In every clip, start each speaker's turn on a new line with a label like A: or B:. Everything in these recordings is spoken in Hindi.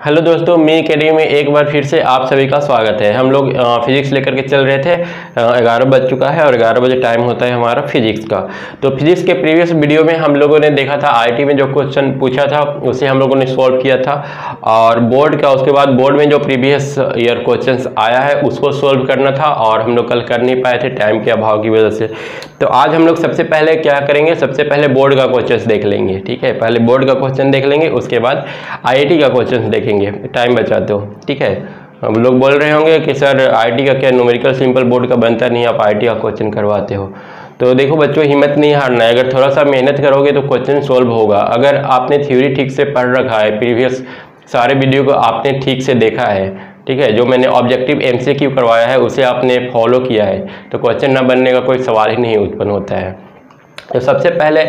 A: हेलो दोस्तों, मी अकेडमी में एक बार फिर से आप सभी का स्वागत है। हम लोग फिजिक्स लेकर के चल रहे थे। 11 बज चुका है और 11 बजे टाइम होता है हमारा फिजिक्स का। तो फिजिक्स के प्रीवियस वीडियो में हम लोगों ने देखा था आईटी में जो क्वेश्चन पूछा था उसे हम लोगों ने सॉल्व किया था, और बोर्ड का उसके बाद बोर्ड में जो प्रीवियस ईयर क्वेश्चन आया है उसको सॉल्व करना था, और हम लोग कल कर नहीं पाए थे टाइम के अभाव की वजह से। तो आज हम लोग सबसे पहले क्या करेंगे, सबसे पहले बोर्ड का क्वेश्चन देख लेंगे। ठीक है, पहले बोर्ड का क्वेश्चन देख लेंगे, उसके बाद आईआईटी का क्वेश्चन देखेंगे। टाइम बचाते हो, ठीक है। हम लोग बोल रहे होंगे कि सर आईआईटी का क्या न्यूमेरिकल सिंपल बोर्ड का बनता नहीं, आप आईआईटी का क्वेश्चन करवाते हो। तो देखो बच्चों, हिम्मत नहीं हारना है। अगर थोड़ा सा मेहनत करोगे तो क्वेश्चन सॉल्व होगा। अगर आपने थ्योरी ठीक से पढ़ रखा है, प्रीवियस सारे वीडियो को आपने ठीक से देखा है, ठीक है, जो मैंने ऑब्जेक्टिव एमसीक्यू करवाया है उसे आपने फॉलो किया है, तो क्वेश्चन ना बनने का कोई सवाल ही नहीं उत्पन्न होता है। तो सबसे पहले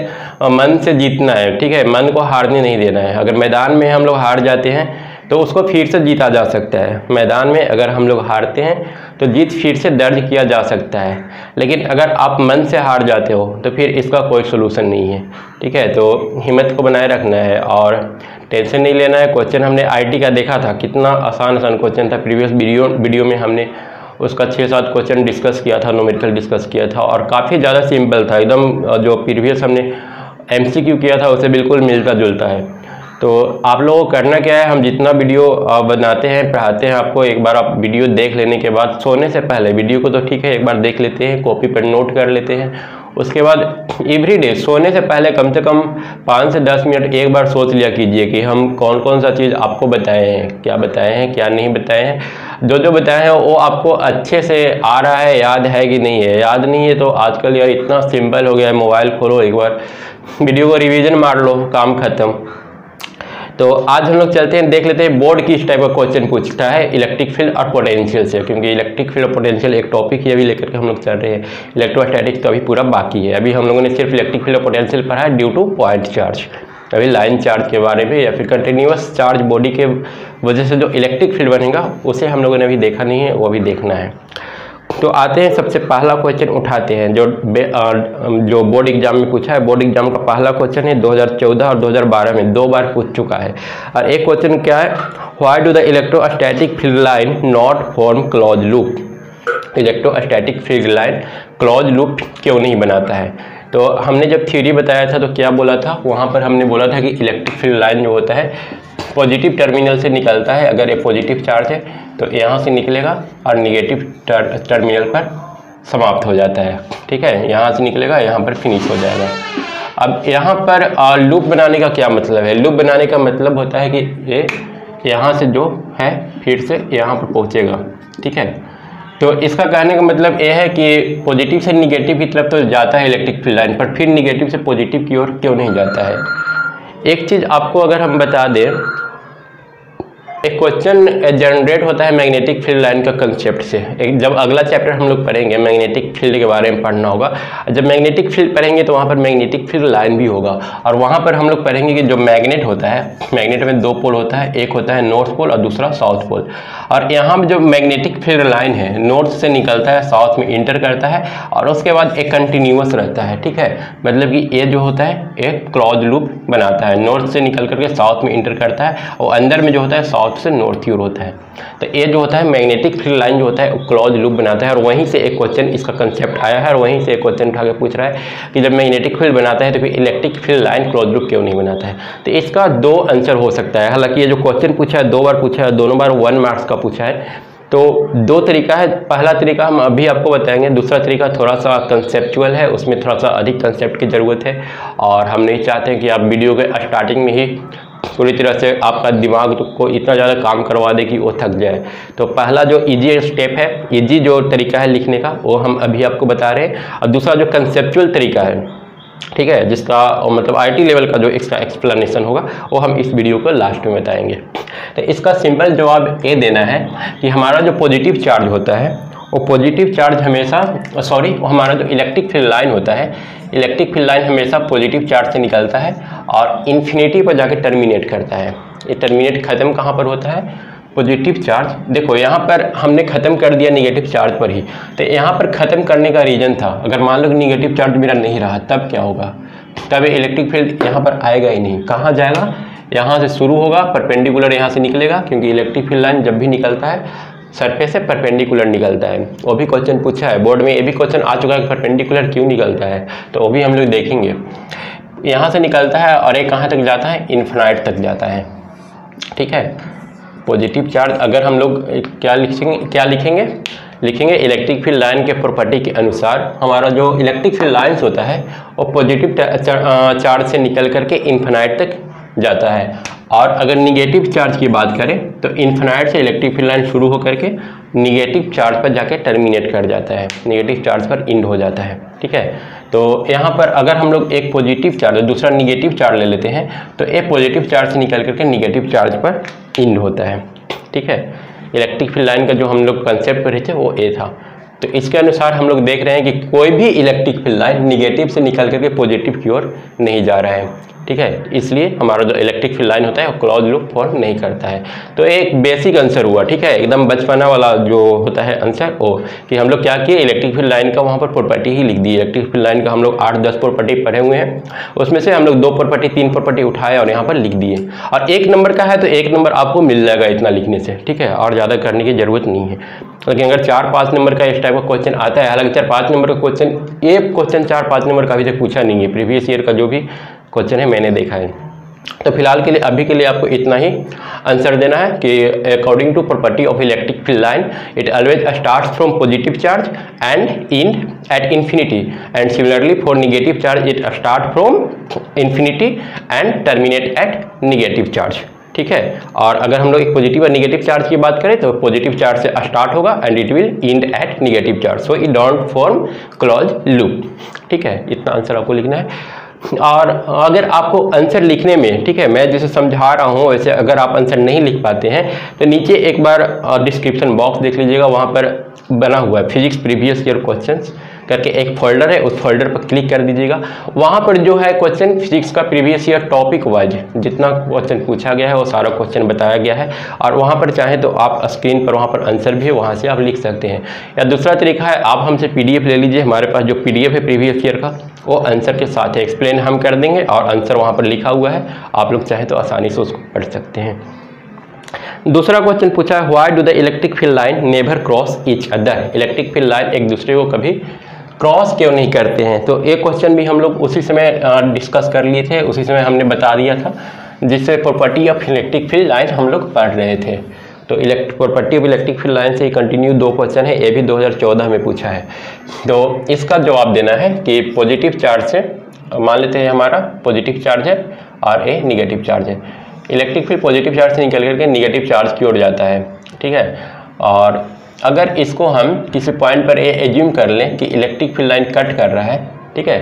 A: मन से जीतना है, ठीक है, मन को हारने नहीं देना है। अगर मैदान में हम लोग हार जाते हैं तो उसको फिर से जीता जा सकता है। मैदान में अगर हम लोग हारते हैं तो जीत फिर से दर्ज किया जा सकता है, लेकिन अगर आप मन से हार जाते हो तो फिर इसका कोई सोल्यूशन नहीं है। ठीक है, तो हिम्मत को बनाए रखना है और टेंशन नहीं लेना है। क्वेश्चन हमने आईटी का देखा था, कितना आसान क्वेश्चन था। प्रीवियस वीडियो में हमने उसका 6-7 क्वेश्चन डिस्कस किया था, न्यूमेरिकल डिस्कस किया था, और काफ़ी ज़्यादा सिंपल था एकदम। जो प्रीवियस हमने एमसीक्यू किया था उससे बिल्कुल मिलता जुलता है। तो आप लोगों को करना क्या है, हम जितना वीडियो बनाते हैं पढ़ाते हैं आपको, एक बार आप वीडियो देख लेने के बाद सोने से पहले वीडियो को तो ठीक है एक बार देख लेते हैं, कॉपी पर नोट कर लेते हैं। उसके बाद एवरीडे सोने से पहले कम से कम 5 से 10 मिनट एक बार सोच लिया कीजिए कि हम कौन कौन सा चीज़ आपको बताए हैं, क्या बताए हैं, क्या नहीं बताए हैं। जो बताए हैं वो आपको अच्छे से आ रहा है, याद है कि नहीं है। याद नहीं है तो आजकल यार इतना सिंपल हो गया है, मोबाइल खोलो एक बार वीडियो को रिवीजन मार लो, काम खत्म। तो आज हम लोग चलते हैं, देख लेते हैं बोर्ड किस टाइप का क्वेश्चन पूछता है इलेक्ट्रिक फील्ड और पोटेंशियल से, क्योंकि इलेक्ट्रिक फील्ड और पोटेंशियल एक टॉपिक ही अभी लेकर के हम लोग चल रहे हैं। इलेक्ट्रोस्टैटिक्स तो अभी पूरा बाकी है। अभी हम लोगों ने सिर्फ इलेक्ट्रिक फील्ड और पोटेंशियल पढ़ा है ड्यू टू पॉइंट चार्ज। अभी लाइन चार्ज के बारे में या फिर कंटिन्यूअस चार्ज बॉडी के वजह से जो इलेक्ट्रिक फील्ड बनेगा उसे हम लोगों ने अभी देखा नहीं है, वो अभी देखना है। तो आते हैं, सबसे पहला क्वेश्चन उठाते हैं जो बोर्ड एग्जाम में पूछा है। बोर्ड एग्जाम का पहला क्वेश्चन है 2014 और 2012 में 2 बार पूछ चुका है। और एक क्वेश्चन क्या है, why do the electrostatic field line not form close loop. Electrostatic field line close loop क्यों नहीं बनाता है। तो हमने जब थ्योरी बताया था तो क्या बोला था, वहाँ पर हमने बोला था कि इलेक्ट्रिक फील्ड लाइन जो होता है पॉजिटिव टर्मिनल से निकलता है। अगर ये पॉजिटिव चार्ज है तो यहाँ से निकलेगा और निगेटिव टर्मिनल पर समाप्त हो जाता है। ठीक है, यहाँ से निकलेगा, यहाँ पर फिनिश हो जाएगा। अब यहाँ पर लूप बनाने का क्या मतलब है। लूप बनाने का मतलब होता है कि ये यहाँ से जो है फिर से यहाँ पर पहुँचेगा। ठीक है, तो इसका कहने का मतलब ये है कि पॉजिटिव से निगेटिव की तरफ तो जाता है इलेक्ट्रिक फील्ड लाइन, पर फिर निगेटिव से पॉजिटिव की ओर क्यों नहीं जाता है। एक चीज़ आपको अगर हम बता दें, एक क्वेश्चन जनरेट होता है मैग्नेटिक फील्ड लाइन का कंसेप्ट से। एक जब अगला चैप्टर हम लोग पढ़ेंगे मैग्नेटिक फील्ड के बारे में पढ़ना होगा। जब मैग्नेटिक फील्ड पढ़ेंगे तो वहाँ पर मैग्नेटिक फील्ड लाइन भी होगा, और वहाँ पर हम लोग पढ़ेंगे कि जो मैग्नेट होता है, मैग्नेट में 2 पोल होता है, एक होता है नॉर्थ पोल और दूसरा साउथ पोल। और यहाँ जो मैग्नेटिक फील्ड लाइन है नॉर्थ से निकलता है, साउथ में इंटर करता है, और उसके बाद एक कंटिन्यूअस रहता है। ठीक है, मतलब कि ये जो होता है एक क्लोज लूप बनाता है, नॉर्थ से निकल करके साउथ में इंटर करता है, और अंदर में जो होता है साउथ से नॉर्थ की ओर होता है। तो ये जो होता है मैग्नेटिक फील्ड लाइन जो होता है वो क्लोज लूप बनाता है, और वहीं से एक क्वेश्चन इसका कंसेप्ट आया है, और वहीं से एक क्वेश्चन उठा के पूछ रहा है कि जब मैग्नेटिक फील्ड बनाता है तो फिर electric field line close loop क्यों नहीं बनाता है। तो इसका 2 आंसर हो सकता है। हालांकि ये जो क्वेश्चन पूछा है 2 बार पूछा है, दोनों बार 1 मार्क्स का पूछा है। तो 2 तरीका है। पहला तरीका हम अभी आपको बताएंगे, दूसरा तरीका थोड़ा सा कंसेप्चुअल है, उसमें थोड़ा सा अधिक कंसेप्ट की ज़रूरत है, और हम नहीं चाहते हैं कि आप वीडियो के स्टार्टिंग में ही पूरी तरह से आपका दिमाग को इतना ज़्यादा काम करवा दे कि वो थक जाए। तो पहला जो इजी स्टेप है, इजी जो तरीका है लिखने का, वो हम अभी आपको बता रहे हैं। और दूसरा जो कंसेप्चुअल तरीका है, ठीक है, जिसका मतलब आईटी लेवल का जो इसका एक्सप्लेनेशन होगा वो हम इस वीडियो को लास्ट में बताएंगे। तो इसका सिंपल जवाब ये देना है कि हमारा जो पॉजिटिव चार्ज होता है वो पॉजिटिव चार्ज हमेशा हमारा जो इलेक्ट्रिक फील्ड लाइन होता है, इलेक्ट्रिक फील्ड लाइन हमेशा पॉजिटिव चार्ज से निकलता है और इन्फिनिटी पर जाके टर्मिनेट करता है। ये टर्मिनेट खत्म कहाँ पर होता है, पॉजिटिव चार्ज। देखो यहाँ पर हमने ख़त्म कर दिया निगेटिव चार्ज पर ही, तो यहाँ पर ख़त्म करने का रीज़न था, अगर मान लो निगेटिव चार्ज मेरा नहीं रहा तब क्या होगा, तब इलेक्ट्रिक फील्ड यहाँ पर आएगा ही नहीं। कहाँ जाएगा, यहाँ से शुरू होगा, परपेंडिकुलर यहाँ से निकलेगा, क्योंकि इलेक्ट्रिक फील्ड लाइन जब भी निकलता है सरफेस से परपेंडिकुलर निकलता है। वो भी क्वेश्चन पूछा है बोर्ड में, ये भी क्वेश्चन आ चुका है कि परपेंडिकुलर क्यों निकलता है, तो वो भी हम लोग देखेंगे। यहाँ से निकलता है और ये कहाँ तक जाता है, इन्फिनाइट तक जाता है। ठीक है, पॉजिटिव चार्ज अगर हम लोग क्या लिखेंगे इलेक्ट्रिक फील्ड लाइन के प्रॉपर्टी के अनुसार हमारा जो इलेक्ट्रिक फील्ड लाइन्स होता है वो पॉजिटिव चार्ज से निकल करके इन्फिनाइट तक जाता है, और अगर निगेटिव चार्ज की बात करें तो इन्फिनाइट से इलेक्ट्रिक फील्ड लाइन शुरू होकर के निगेटिव चार्ज पर जाके टर्मिनेट कर जाता है, निगेटिव चार्ज पर इंड हो जाता है। ठीक है, तो यहाँ पर अगर हम लोग एक पॉजिटिव चार्ज और दूसरा निगेटिव चार्ज ले लेते हैं तो एक पॉजिटिव चार्ज से निकल करके निगेटिव चार्ज पर इंड होता है। ठीक है, इलेक्ट्रिक फील्ड लाइन का जो हम लोग कंसेप्ट पढ़े थे वो ए था। तो इसके अनुसार हम लोग देख रहे हैं कि कोई भी इलेक्ट्रिक फील्ड लाइन निगेटिव से निकल करके पॉजिटिव की ओर नहीं जा रहा है। ठीक है, इसलिए हमारा जो इलेक्ट्रिक फील्ड लाइन होता है वो क्लोज लूप फॉर्म नहीं करता है। तो एक बेसिक आंसर हुआ। ठीक है, एकदम बचपना वाला जो होता है आंसर वो कि हम लोग क्या किए, इलेक्ट्रिक फील्ड लाइन का वहाँ पर प्रॉपर्टी ही लिख दी। इलेक्ट्रिक फील्ड लाइन का हम लोग 8-10 प्रॉपर्टी पढ़े हुए हैं, उसमें से हम लोग 2 प्रॉपर्टी 3 प्रॉपर्टी उठाए और यहाँ पर लिख दिए। और 1 नंबर का है तो 1 नंबर आपको मिल जाएगा इतना लिखने से। ठीक है, और ज़्यादा करने की जरूरत नहीं है। लेकिन अगर 4-5 नंबर का इस टाइप का क्वेश्चन आता है, हालांकि 4-5 नंबर का क्वेश्चन, एक क्वेश्चन 4-5 नंबर का अभी तक पूछा नहीं है, प्रीवियस ईयर का जो भी क्वेश्चन है मैंने देखा है। तो फिलहाल के लिए अभी के लिए आपको इतना ही आंसर देना है कि according to property of electric field line it always starts from positive charge and end at infinity, and similarly for negative charge it start from infinity and terminate at negative charge. ठीक है, और अगर हम लोग एक पॉजिटिव और नेगेटिव चार्ज की बात करें तो पॉजिटिव चार्ज से स्टार्ट होगा and it will end at negative charge, so it don't form close loop. ठीक है, इतना आंसर आपको लिखना है। और अगर आपको आंसर लिखने में, ठीक है, मैं जैसे समझा रहा हूँ वैसे अगर आप आंसर नहीं लिख पाते हैं तो नीचे एक बार डिस्क्रिप्शन बॉक्स देख लीजिएगा, वहाँ पर बना हुआ है फिजिक्स प्रीवियस ईयर क्वेश्चंस करके एक फोल्डर है, उस फोल्डर पर क्लिक कर दीजिएगा। वहाँ पर जो है क्वेश्चन फिजिक्स का प्रीवियस ईयर टॉपिक वाइज जितना क्वेश्चन पूछा गया है वो सारा क्वेश्चन बताया गया है, और वहाँ पर चाहे तो आप स्क्रीन पर वहाँ पर आंसर भी है, वहाँ से आप लिख सकते हैं। या दूसरा तरीका है आप हमसे PDF ले लीजिए, हमारे पास जो PDF है प्रीवियस ईयर का वो आंसर के साथ है, एक्सप्लेन हम कर देंगे और आंसर वहाँ पर लिखा हुआ है, आप लोग चाहे तो आसानी से उसको पढ़ सकते हैं। दूसरा क्वेश्चन पूछा है why do the electric field line never cross each other, electric field line एक दूसरे को कभी क्रॉस क्यों नहीं करते हैं। तो एक क्वेश्चन भी हम लोग उसी समय डिस्कस कर लिए थे, उसी समय हमने बता दिया था, जिससे property of electric field line हम लोग पढ़ रहे थे। तो property of electric field line से ही कंटिन्यू 2 क्वेश्चन है, ये भी 2014 में पूछा है। तो इसका जवाब देना है कि पॉजिटिव चार्ज से, मान लेते हैं हमारा पॉजिटिव चार्ज है और ये निगेटिव चार्ज है, इलेक्ट्रिक फील्ड पॉजिटिव चार्ज से निकल करके निगेटिव चार्ज की ओर जाता है। ठीक है, और अगर इसको हम किसी पॉइंट पर ये एज्यूम कर लें कि इलेक्ट्रिक फील्ड लाइन कट कर रहा है, ठीक है,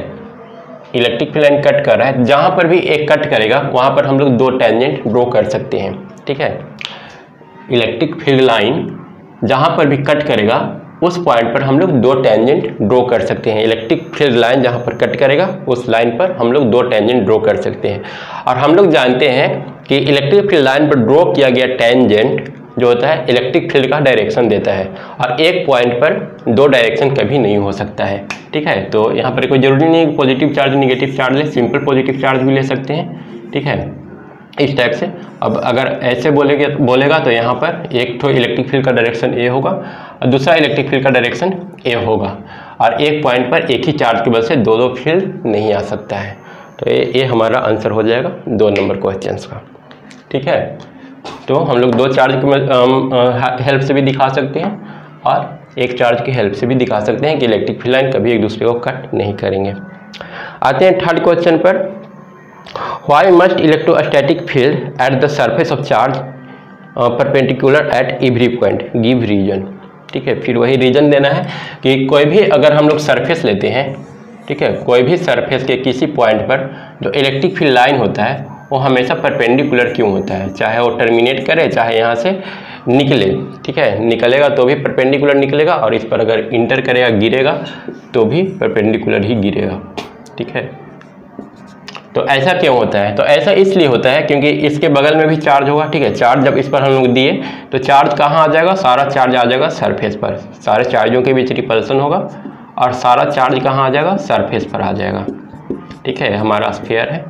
A: इलेक्ट्रिक फील्ड लाइन कट कर रहा है, जहाँ पर भी एक कट करेगा वहाँ पर हम लोग 2 टेंजेंट ड्रॉ कर सकते हैं। ठीक है, इलेक्ट्रिक फील्ड लाइन जहाँ पर भी कट करेगा उस पॉइंट पर हम लोग 2 टेंजेंट ड्रॉ कर सकते हैं। इलेक्ट्रिक फील्ड लाइन जहाँ पर कट करेगा उस लाइन पर हम लोग 2 टेंजेंट ड्रॉ कर सकते हैं। और हम लोग जानते हैं कि इलेक्ट्रिक फील्ड लाइन पर ड्रॉ किया गया टेंजेंट जो होता है इलेक्ट्रिक फील्ड का डायरेक्शन देता है, और एक पॉइंट पर 2 डायरेक्शन कभी नहीं हो सकता है। ठीक है, तो यहाँ पर कोई जरूरी नहीं है पॉजिटिव चार्ज नेगेटिव चार्ज ले, सिंपल पॉजिटिव चार्ज भी ले सकते हैं। ठीक है, इस टाइप से। अब अगर ऐसे बोलेगा तो यहाँ पर एक तो इलेक्ट्रिक फील्ड का डायरेक्शन ए होगा और दूसरा इलेक्ट्रिक फील्ड का डायरेक्शन ए होगा, और एक पॉइंट पर एक ही चार्ज की वजह से 2 फील्ड नहीं आ सकता है। तो ये हमारा आंसर हो जाएगा 2 नंबर क्वेश्चन का। ठीक है, तो हम लोग 2 चार्ज की हेल्प से भी दिखा सकते हैं और एक चार्ज की हेल्प से भी दिखा सकते हैं कि इलेक्ट्रिक फील्ड लाइन कभी एक दूसरे को कट नहीं करेंगे। आते हैं 3rd क्वेश्चन पर, Why must electrostatic field at the surface of charge perpendicular at every point? Give reason। ठीक है, फिर वही रीजन देना है कि कोई भी अगर हम लोग सरफेस लेते हैं, ठीक है, कोई भी सरफेस के किसी पॉइंट पर जो इलेक्ट्रिक फील्ड लाइन होता है वो हमेशा परपेंडिकुलर क्यों होता है, चाहे वो टर्मिनेट करे चाहे यहाँ से निकले। ठीक है, निकलेगा तो भी परपेंडिकुलर निकलेगा, और इस पर अगर इंटर करेगा गिरेगा तो भी परपेंडिकुलर ही गिरेगा। ठीक है, तो ऐसा क्यों होता है? तो ऐसा इसलिए होता है क्योंकि इसके बगल में भी चार्ज होगा। ठीक है, चार्ज जब इस पर हम लोग दिए तो चार्ज कहाँ आ जाएगा, सारा चार्ज आ जाएगा सरफेस पर, सारे चार्जों के बीच रिपल्सन होगा और सारा चार्ज कहाँ आ जाएगा, सरफेस पर आ जाएगा। ठीक है, हमारा स्फीयर है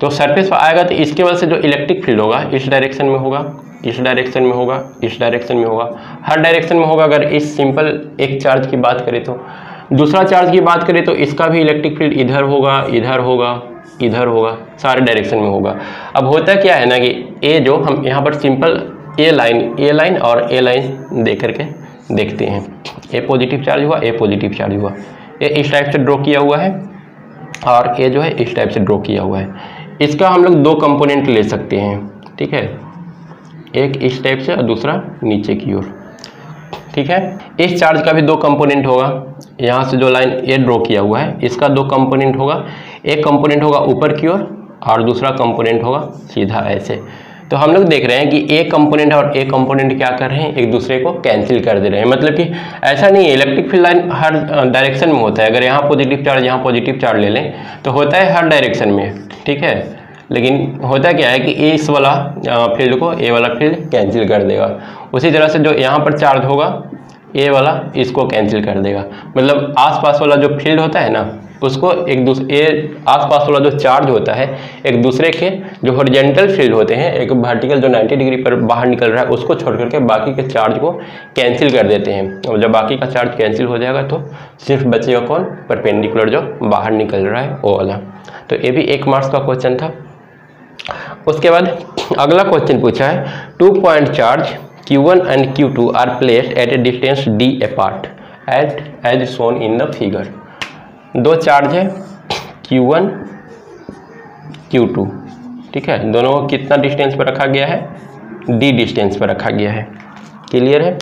A: तो सरफेस पर आएगा तो इसके वजह से जो इलेक्ट्रिक फील्ड होगा इस डायरेक्शन में होगा, इस डायरेक्शन में होगा, इस डायरेक्शन में होगा, हर डायरेक्शन में होगा। अगर इस सिंपल एक चार्ज की बात करें तो, दूसरा चार्ज की बात करें तो इसका भी इलेक्ट्रिक फील्ड इधर होगा, इधर होगा, इधर होगा, सारे डायरेक्शन में होगा। अब होता क्या है ना कि ए जो हम यहाँ पर सिंपल ए लाइन और ए लाइन दे करके देखते हैं। ए पॉजिटिव चार्ज हुआ, ए पॉजिटिव चार्ज हुआ, ये इस टाइप से ड्रॉ किया हुआ है और ये जो है इस टाइप से ड्रॉ किया हुआ है। इसका हम लोग दो कंपोनेंट ले सकते हैं, ठीक है, एक इस टाइप से और दूसरा नीचे की ओर, ठीक है। इस चार्ज का भी दो कंपोनेंट होगा, यहाँ से जो लाइन ये ड्रॉ किया हुआ है इसका दो कंपोनेंट होगा, एक कंपोनेंट होगा ऊपर की ओर और दूसरा कंपोनेंट होगा सीधा ऐसे। तो हम लोग देख रहे हैं कि एक कंपोनेंट और एक कंपोनेंट क्या कर रहे हैं, एक दूसरे को कैंसिल कर दे रहे हैं। मतलब कि ऐसा नहीं है, इलेक्ट्रिक फील्ड लाइन हर डायरेक्शन में होता है। अगर यहाँ पॉजिटिव चार्ज यहाँ पॉजिटिव चार्ज ले लें तो होता है हर डायरेक्शन में, ठीक है। लेकिन होता क्या है कि इस वाला फील्ड को ए वाला फील्ड कैंसिल कर देगा। उसी तरह से जो यहाँ पर चार्ज होगा ए वाला इसको कैंसिल कर देगा। मतलब आसपास वाला जो फील्ड होता है ना उसको एक दूसरे आसपास वाला जो चार्ज होता है एक दूसरे के जो हॉरिजॉन्टल फील्ड होते हैं, एक वर्टिकल जो 90 डिग्री पर बाहर निकल रहा है उसको छोड़ करके बाकी के चार्ज को कैंसिल कर देते हैं। और जब बाकी का चार्ज कैंसिल हो जाएगा तो सिर्फ बचेगा कौन, परपेंडिकुलर जो बाहर निकल रहा है वो वाला। तो ये भी 1 मार्क्स का क्वेश्चन था। उसके बाद अगला क्वेश्चन पूछा है, 2 point charge Q1 and Q2 are placed at a distance d apart as shown in the figure। दो चार्ज है Q1 Q2, ठीक है, दोनों को कितना डिस्टेंस पर रखा गया है, d डिस्टेंस पर रखा गया है। क्लियर है।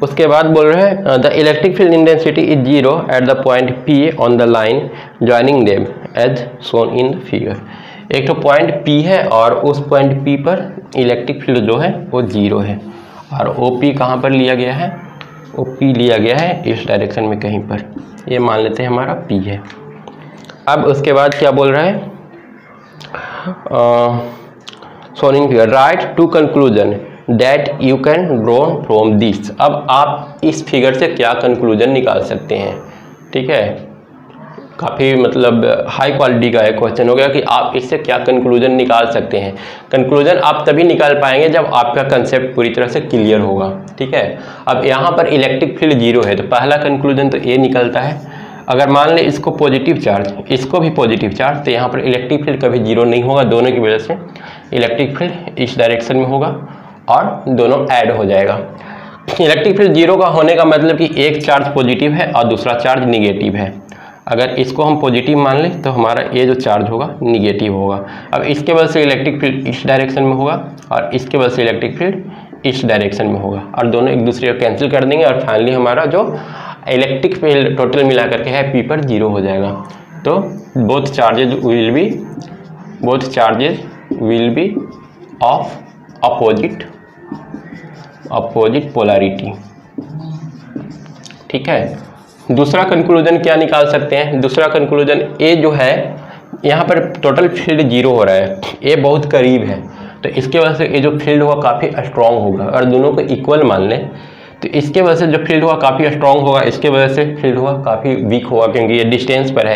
A: उसके बाद बोल रहे हैं the electric field intensity is 0 at the point P on the line joining them as shown in the figure. एक तो पॉइंट P है और उस पॉइंट P पर इलेक्ट्रिक फील्ड जो है वो 0 है और OP कहाँ पर लिया गया है, OP लिया गया है इस डायरेक्शन में कहीं पर, ये मान लेते हैं हमारा P है। अब उसके बाद क्या बोल रहा है, shown in figure write to conclusion that you can draw from this. अब आप इस फिगर से क्या कंक्लूजन निकाल सकते हैं, ठीक है। काफ़ी मतलब हाई क्वालिटी का एक क्वेश्चन हो गया कि आप इससे क्या कंक्लूजन निकाल सकते हैं। कंक्लूजन आप तभी निकाल पाएंगे जब आपका कंसेप्ट पूरी तरह से क्लियर होगा, ठीक है। अब यहाँ पर इलेक्ट्रिक फील्ड 0 है तो पहला कंक्लूजन तो ये निकलता है। अगर मान लें इसको पॉजिटिव चार्ज, इसको भी पॉजिटिव चार्ज, तो यहाँ पर इलेक्ट्रिक फील्ड कभी 0 नहीं होगा। दोनों की वजह से इलेक्ट्रिक फील्ड इस डायरेक्शन में होगा और दोनों ऐड हो जाएगा। इलेक्ट्रिक फील्ड 0 का होने का मतलब कि एक चार्ज पॉजिटिव है और दूसरा चार्ज निगेटिव है। अगर इसको हम पॉजिटिव मान लें तो हमारा ये जो चार्ज होगा निगेटिव होगा। अब इसके वजह से इलेक्ट्रिक फील्ड इस डायरेक्शन में होगा और इसके वजह से इलेक्ट्रिक फील्ड इस डायरेक्शन में होगा और दोनों एक दूसरे को कैंसिल कर देंगे और फाइनली हमारा जो इलेक्ट्रिक फील्ड टोटल मिला करके है P पर 0 हो जाएगा। तो both charges will be of opposite polarity, ठीक है। दूसरा कंक्लूजन क्या निकाल सकते हैं, दूसरा कंक्लूजन ए जो है यहाँ पर टोटल फील्ड 0 हो रहा है, ए बहुत करीब है तो इसके वजह से ये जो फील्ड होगा काफ़ी स्ट्रॉन्ग होगा। और दोनों को इक्वल मान लें तो इसके वजह से जो फील्ड होगा काफ़ी स्ट्रॉन्ग होगा, इसके वजह से फील्ड होगा काफ़ी वीक होगा क्योंकि ये डिस्टेंस पर है।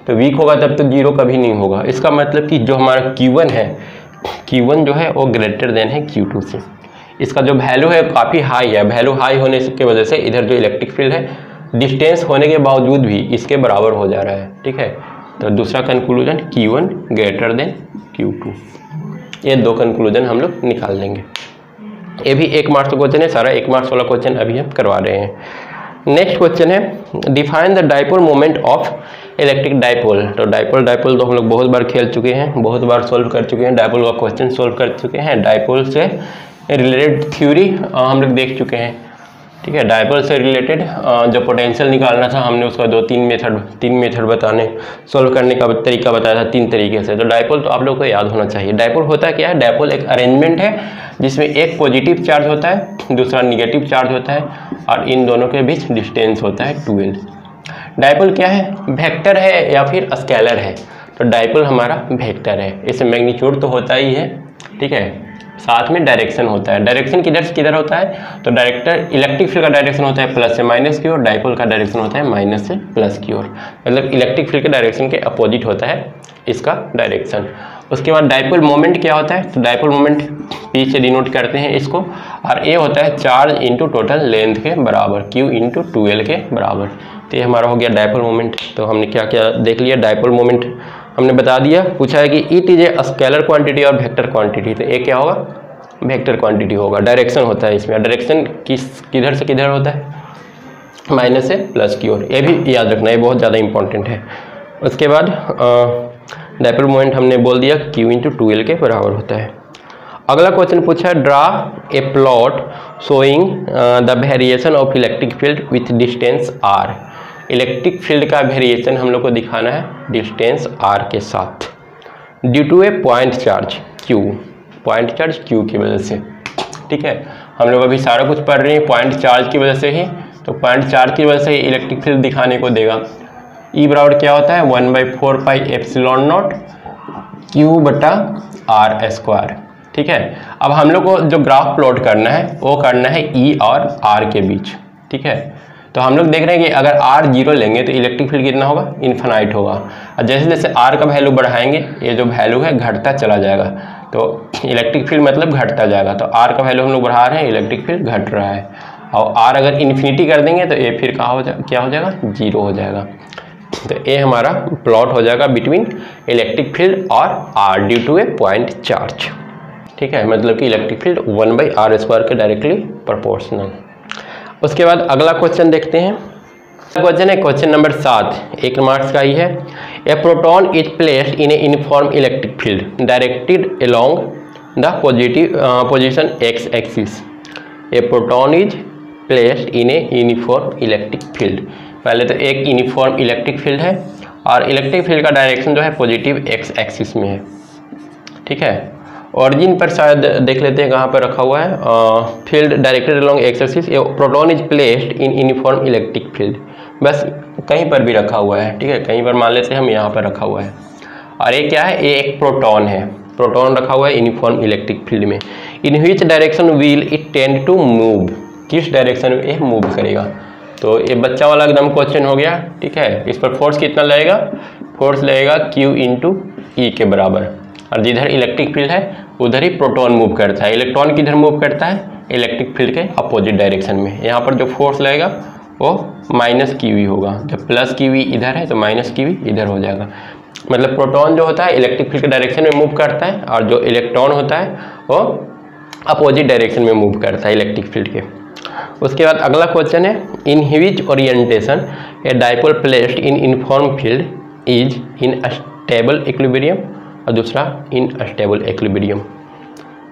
A: तो वीक होगा तब तो 0 कभी नहीं होगा। इसका मतलब कि जो हमारा Q1 है, Q1 जो है वो ग्रेटर देन है Q2 से। इसका जो वैल्यू है काफ़ी हाई है, वैल्यू हाई होने की वजह से इधर जो इलेक्ट्रिक फील्ड है डिस्टेंस होने के बावजूद भी इसके बराबर हो जा रहा है, ठीक है। तो दूसरा conclusion Q1 greater than Q2, ये दो कंक्लूजन हम लोग निकाल देंगे। ये भी 1 मार्क्स का क्वेश्चन है, सारा 1 मार्क्स वाला क्वेश्चन अभी हम करवा रहे हैं। नेक्स्ट क्वेश्चन है define the dipole moment of electric dipole. तो डाइपोल तो हम लोग बहुत बार खेल चुके हैं, बहुत बार सोल्व कर चुके हैं, डाइपोल का क्वेश्चन सोल्व कर चुके हैं। डाइपोल से रिलेटेड थ्योरी हम लोग देख चुके हैं, ठीक है। डाइपोल से रिलेटेड जो पोटेंशियल निकालना था हमने उसका 3 मेथड बताने सोल्व करने का तरीका बताया था 3 तरीके से। तो डाइपोल तो आप लोग को याद होना चाहिए। डाइपोल होता क्या है, डाइपोल एक अरेंजमेंट है जिसमें एक पॉजिटिव चार्ज होता है, दूसरा निगेटिव चार्ज होता है और इन दोनों के बीच डिस्टेंस होता है 12। डाइपोल क्या है, वेक्टर है या फिर स्केलर है। तो डाइपोल हमारा वेक्टर है, इसमें मैग्नीट्यूड तो होता ही है, ठीक है, साथ में डायरेक्शन होता है। डायरेक्शन किधर से किधर होता है, तो इलेक्ट्रिक फील्ड का डायरेक्शन होता है प्लस से माइनस की ओर, डाइपोल का डायरेक्शन होता है माइनस से प्लस की ओर, मतलब इलेक्ट्रिक फील्ड के डायरेक्शन के अपोजिट होता है इसका डायरेक्शन। उसके बाद डाइपोल मोमेंट क्या होता है, तो डाइपोल मोमेंट P से डिनोट करते हैं इसको, और ये होता है चार्ज इंटू टोटल लेंथ के बराबर, Q इंटू 2L के बराबर। तो ये हमारा हो गया डाइपोल मोमेंट। तो हमने क्या क्या देख लिया, डाइपोल मोमेंट हमने बता दिया। पूछा है कि it is a scalar quantity और वेक्टर क्वांटिटी, तो ये क्या होगा, वेक्टर क्वांटिटी होगा। डायरेक्शन होता है इसमें, डायरेक्शन किधर से किधर होता है, माइनस से प्लस की ओर, ये भी याद रखना, ये बहुत ज़्यादा इंपॉर्टेंट है। उसके बाद डाइपोल मोमेंट हमने बोल दिया Q इंटू 2L के बराबर होता है। अगला क्वेश्चन पूछा है, draw a plot showing the variation of electric field with distance r। Electric field का वेरिएशन हम लोग को दिखाना है डिस्टेंस r के साथ, due to a point charge Q, point charge Q की वजह से। ठीक है, हम लोग अभी सारा कुछ पढ़ रहे हैं पॉइंट चार्ज की वजह से ही, तो पॉइंट चार्ज की वजह से इलेक्ट्रिक फील्ड दिखाने को देगा। E बराबर क्या होता है, 1/4 पाई एप्सिलॉन नॉट Q बटा R स्क्वायर। ठीक है, अब हम लोग को जो ग्राफ प्लॉट करना है वो करना है E और R के बीच। ठीक है, तो हम लोग देख रहे हैं कि अगर R 0 लेंगे तो इलेक्ट्रिक फील्ड कितना होगा, इन्फिनाइट होगा, और जैसे जैसे R का वैल्यू बढ़ाएंगे ये जो वैल्यू है घटता चला जाएगा, तो इलेक्ट्रिक फील्ड मतलब घटता जाएगा। तो R का वैल्यू हम लोग बढ़ा रहे हैं, इलेक्ट्रिक फील्ड घट रहा है, और R अगर इन्फिनिटी कर देंगे तो ये फिर क्या हो जाएगा, 0 हो जाएगा। तो ये हमारा प्लॉट हो जाएगा बिटवीन इलेक्ट्रिक फील्ड और R due to a point charge. ठीक है, मतलब कि इलेक्ट्रिक फील्ड 1/r स्क्वायर के डायरेक्टली प्रोपोर्शनल। उसके बाद अगला क्वेश्चन देखते हैं। क्वेश्चन है क्वेश्चन नंबर 7, 1 मार्क्स का ही है। A proton is placed in a uniform electric field directed along the position x axis. A proton is placed in a uniform electric field. पहले तो एक यूनिफॉर्म इलेक्ट्रिक फील्ड है और इलेक्ट्रिक फील्ड का डायरेक्शन जो है पॉजिटिव x एक्सिस में है। ठीक है, ऑरिजिन पर शायद देख लेते हैं कहाँ पर रखा हुआ है, field directed along x axis, proton is placed in uniform electric field, बस कहीं पर भी रखा हुआ है। ठीक है, कहीं पर मान लेते हैं हम यहाँ पर रखा हुआ है, और ये क्या है, ये एक प्रोटॉन है, प्रोटॉन रखा हुआ है यूनिफॉर्म इलेक्ट्रिक फील्ड में। In which direction will it tend to move, किस डायरेक्शन में ये मूव करेगा। तो ये बच्चा वाला एकदम क्वेश्चन हो गया। ठीक है, इस पर फोर्स कितना लगेगा, फोर्स लगेगा Q इंटू E के बराबर, और जिधर इलेक्ट्रिक फील्ड है उधर ही प्रोटॉन मूव करता है। इलेक्ट्रॉन किधर मूव करता है, इलेक्ट्रिक फील्ड के अपोजिट डायरेक्शन में। यहाँ पर जो फोर्स लगेगा वो माइनस QV होगा, जब प्लस QV इधर है तो माइनस QV इधर हो जाएगा। मतलब प्रोटॉन जो होता है इलेक्ट्रिक फील्ड के डायरेक्शन में मूव करता है, और जो इलेक्ट्रॉन होता है वो अपोजिट डायरेक्शन में मूव करता है इलेक्ट्रिक फील्ड के। उसके बाद अगला क्वेश्चन है, in which orientation a dipole placed in uniform field is in stable equilibrium, और दूसरा इन स्टेबल इक्विलिब्रियम।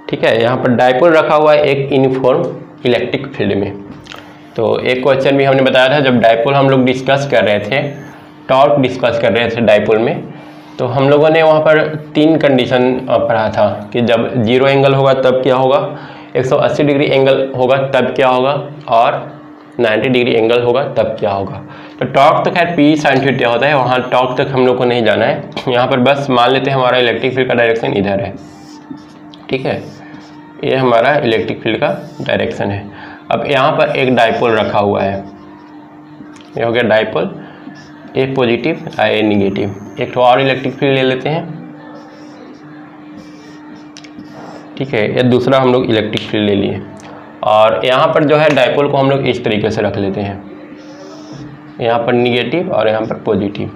A: ठीक है, यहाँ पर डाइपोल रखा हुआ है एक यूनिफॉर्म इलेक्ट्रिक फील्ड में। तो एक क्वेश्चन भी हमने बताया था, जब डाइपोल हम लोग डिस्कस कर रहे थे, टॉर्क डिस्कस कर रहे थे डाइपोल में, तो हम लोगों ने वहाँ पर 3 कंडीशन पढ़ा था कि जब 0 एंगल होगा तब क्या होगा, 180 डिग्री एंगल होगा तब क्या होगा, और 90 डिग्री एंगल होगा तब क्या होगा। तो टॉर्क तो खैर P sin थीटा होता है, वहाँ टॉर्क तक हम लोग को नहीं जाना है। यहाँ पर बस मान लेते हैं हमारा इलेक्ट्रिक फील्ड का डायरेक्शन इधर है। ठीक है, ये हमारा इलेक्ट्रिक फील्ड का डायरेक्शन है। अब यहाँ पर एक डाइपोल रखा हुआ है, ये हो गया डाइपोल, ए पॉजिटिव ए निगेटिव। एक तो और इलेक्ट्रिक फील्ड ले लेते हैं। ठीक है, ये दूसरा हम लोग इलेक्ट्रिक फील्ड ले लिए, और यहाँ पर जो है डाइपोल को हम लोग इस तरीके से रख लेते हैं, यहाँ पर निगेटिव और यहाँ पर पॉजिटिव।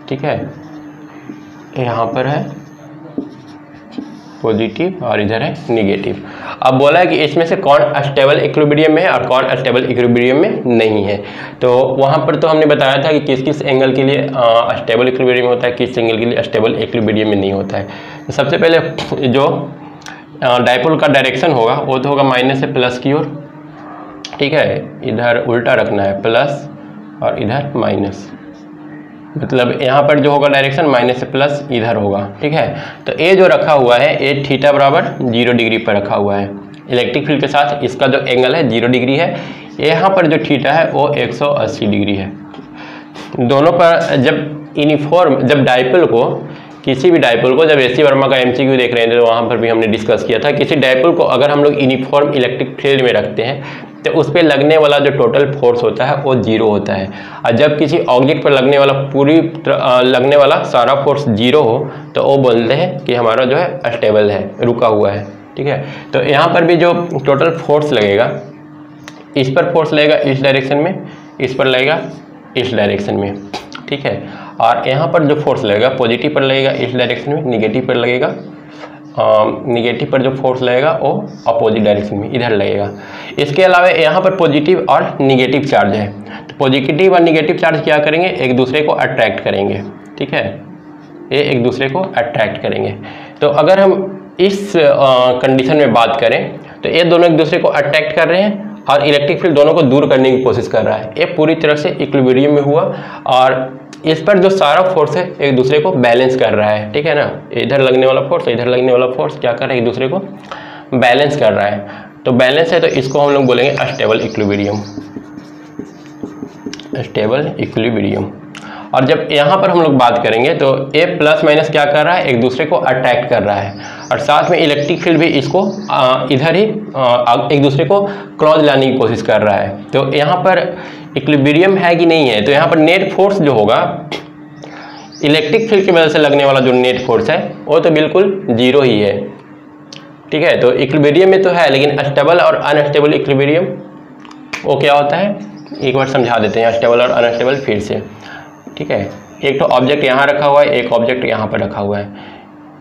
A: ठीक है, यहाँ पर है पॉजिटिव और इधर है निगेटिव। अब बोला है कि इसमें से कौन स्टेबल इक्विलिब्रियम में है और कौन स्टेबल इक्विलिब्रियम में नहीं है। तो वहाँ पर तो हमने बताया था कि किस किस एंगल के लिए स्टेबल इक्विलिब्रियम होता है, किस एंगल के लिए स्टेबल इक्विलिब्रियम में नहीं होता है। तो सबसे पहले जो डाइपोल का डायरेक्शन होगा वो तो होगा माइनस से प्लस की ओर। ठीक है, इधर उल्टा रखना है, प्लस और इधर माइनस, मतलब यहाँ पर जो होगा डायरेक्शन माइनस से प्लस इधर होगा। ठीक है, तो ए जो रखा हुआ है ए थीटा बराबर 0 डिग्री पर रखा हुआ है। इलेक्ट्रिक फील्ड के साथ इसका जो एंगल है 0 डिग्री है, यहाँ पर जो थीटा है वो 180 डिग्री है। दोनों पर जब डाइपोल को किसी भी डायपोल को, जब एसी वर्मा का एमसीक्यू देख रहे थे तो वहाँ पर भी हमने डिस्कस किया था, किसी डायपोल को अगर हम लोग यूनिफॉर्म इलेक्ट्रिक फील्ड में रखते हैं तो उस पर लगने वाला जो टोटल फोर्स होता है वो 0 होता है। और जब किसी ऑब्जेक्ट पर लगने वाला सारा फोर्स 0 हो तो वो बोलते हैं कि हमारा जो है स्टेबल है, रुका हुआ है। ठीक है, तो यहाँ पर भी जो टोटल फोर्स लगेगा, इस पर फोर्स लगेगा इस डायरेक्शन में, इस पर लगेगा इस डायरेक्शन में। ठीक है, और यहाँ पर जो फोर्स लगेगा पॉजिटिव पर लगेगा इस डायरेक्शन में, निगेटिव पर लगेगा निगेटिव पर जो फोर्स लगेगा वो अपोजिट डायरेक्शन में इधर लगेगा। इसके अलावा यहाँ पर पॉजिटिव और निगेटिव चार्ज है, तो पॉजिटिव और निगेटिव चार्ज क्या करेंगे, एक दूसरे को अट्रैक्ट करेंगे। ठीक है, ये एक दूसरे को अट्रैक्ट करेंगे। तो अगर हम इस कंडीशन में बात करें तो ये दोनों एक दूसरे को अट्रैक्ट कर रहे हैं और इलेक्ट्रिक फील्ड दोनों को दूर करने की कोशिश कर रहा है। ये पूरी तरह से इक्विलिब्रियम में हुआ और इस पर जो सारा फोर्स है एक दूसरे को बैलेंस कर रहा है। ठीक है ना, इधर लगने वाला फोर्स, इधर लगने वाला फोर्स क्या कर रहा है, एक दूसरे को बैलेंस कर रहा है। तो बैलेंस है तो इसको हम लोग बोलेंगे स्टेबल इक्विलिब्रियम, स्टेबल इक्विलिब्रियम। और जब यहाँ पर हम लोग बात करेंगे तो ए प्लस माइनस क्या कर रहा है, एक दूसरे को अट्रैक्ट कर रहा है और साथ में इलेक्ट्रिक फील्ड भी इसको इधर ही एक दूसरे को क्लोज लाने की कोशिश कर रहा है। तो यहाँ पर इक्विलिब्रियम है कि नहीं है, तो यहाँ पर नेट फोर्स जो होगा इलेक्ट्रिक फील्ड की वजह से लगने वाला जो नेट फोर्स है वो तो बिल्कुल 0 ही है। ठीक है, तो इक्विलिब्रियम में तो है, लेकिन स्टेबल और अनस्टेबल इक्विलिब्रियम वो क्या होता है, एक बार समझा देते हैं स्टेबल और अनस्टेबल फिर से। ठीक है, एक तो ऑब्जेक्ट यहाँ रखा हुआ है, एक ऑब्जेक्ट यहाँ पर रखा हुआ है,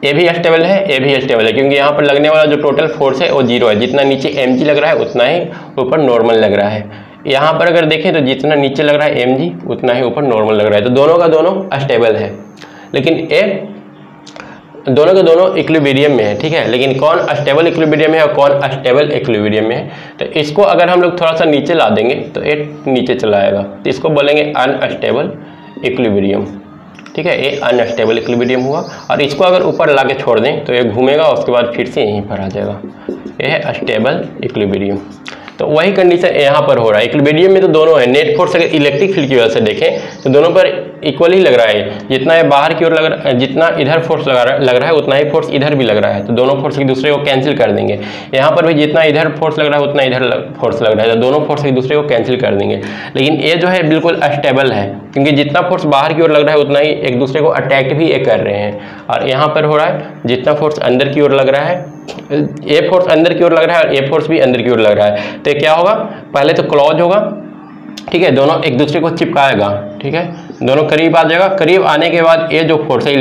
A: ये भी स्टेबल है, ये भी स्टेबल है, क्योंकि यहाँ पर लगने वाला जो टोटल फोर्स है वो 0 है। जितना नीचे mg लग रहा है उतना ही ऊपर नॉर्मल लग रहा है। यहाँ पर अगर देखें तो जितना नीचे लग रहा है mg उतना ही ऊपर नॉर्मल लग रहा है। तो दोनों का दोनों स्टेबल है, लेकिन ये दोनों के दोनों इक्विलिब्रियम में है। ठीक है, लेकिन कौन स्टेबल इक्विलिब्रियम है और कौन अनस्टेबल इक्विलिब्रियम में है, तो इसको अगर हम लोग थोड़ा सा नीचे ला देंगे तो ये नीचे चला आएगा, तो इसको बोलेंगे अनस्टेबल इक्विलिब्रियम। ठीक है, ये अनस्टेबल इक्विलिब्रियम हुआ। और इसको अगर ऊपर ला के छोड़ दें तो ये घूमेगा, उसके बाद फिर से यहीं पर आ जाएगा, ये है स्टेबल इक्विलिब्रियम। तो वही कंडीशन यहाँ पर हो रहा है। इक्विलिब्रियम में तो दोनों है, नेट फोर्स अगर इलेक्ट्रिक फील्ड की वजह से देखें तो दोनों पर इक्वल ही लग रहा है, जितना ये बाहर की ओर लग रहा है, जितना इधर फोर्स लग रहा है उतना ही फोर्स इधर भी लग रहा है, तो दोनों फोर्स एक दूसरे को कैंसिल कर देंगे। यहाँ पर भी जितना इधर फोर्स लग रहा है उतना इधर फोर्स लग रहा है, तो दोनों फोर्स एक दूसरे को कैंसिल कर देंगे। लेकिन ये जो है बिल्कुल स्टेबल है, क्योंकि जितना फोर्स बाहर की ओर लग रहा है उतना ही एक दूसरे को अट्रैक्ट भी ये कर रहे हैं। और यहाँ पर हो रहा है जितना फोर्स अंदर की ओर लग रहा है, ये फोर्स अंदर की ओर लग रहा है और ये फोर्स भी अंदर की ओर लग रहा है, तो क्या होगा, पहले तो क्लोज होगा। ठीक है, दोनों एक दूसरे को चिपकाएगा। ठीक है, दोनों करीब आ जाएगा। करीब आने के बाद ये जो फोर्स है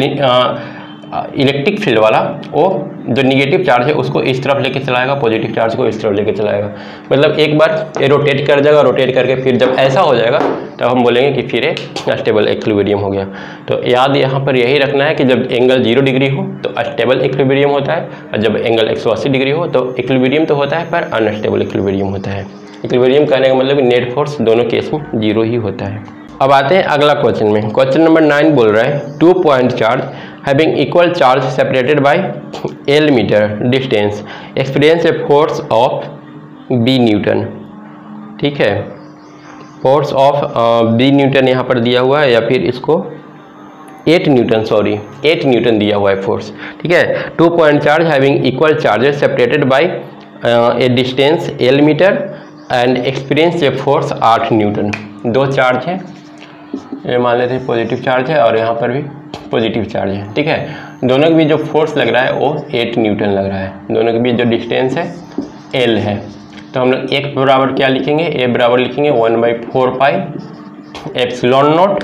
A: इलेक्ट्रिक फील्ड वाला, वो जो निगेटिव चार्ज है उसको इस तरफ लेके चलाएगा, पॉजिटिव चार्ज को इस तरफ लेके चलाएगा। मतलब एक बार ये रोटेट कर जाएगा, रोटेट करके फिर जब ऐसा हो जाएगा तब हम बोलेंगे कि फिर एक स्टेबल इक्विलिब्रियम हो गया। तो याद यहाँ पर यही रखना है कि जब एंगल 0 डिग्री हो तो स्टेबल इक्विलिब्रियम होता है, और जब एंगल 180 डिग्री हो तो इक्विलिब्रियम तो होता है पर अनस्टेबल इक्विलिब्रियम होता है। इक्विलिब्रियम कहने का मतलब नेट फोर्स दोनों केस में 0 ही होता है। अब आते हैं अगला क्वेश्चन में। क्वेश्चन नंबर 9 बोल रहा है 2 point charge having equal charge separated by L metre distance experience a force of B newton. ठीक है, फोर्स ऑफ B न्यूटन यहाँ पर दिया हुआ है, या फिर इसको 8 न्यूटन दिया हुआ है फोर्स। ठीक है, 2 point charge having equal charges separated by a distance L metre and experience a force 8 newton. 2 charge है, ये मान लेते हैं पॉजिटिव चार्ज है और यहाँ पर भी पॉजिटिव चार्ज है। ठीक है, दोनों के बीच जो फोर्स लग रहा है वो 8 न्यूटन लग रहा है, दोनों के बीच जो डिस्टेंस है L है। तो हम लोग एक बराबर क्या लिखेंगे, ए बराबर लिखेंगे 1/4 pi epsilon not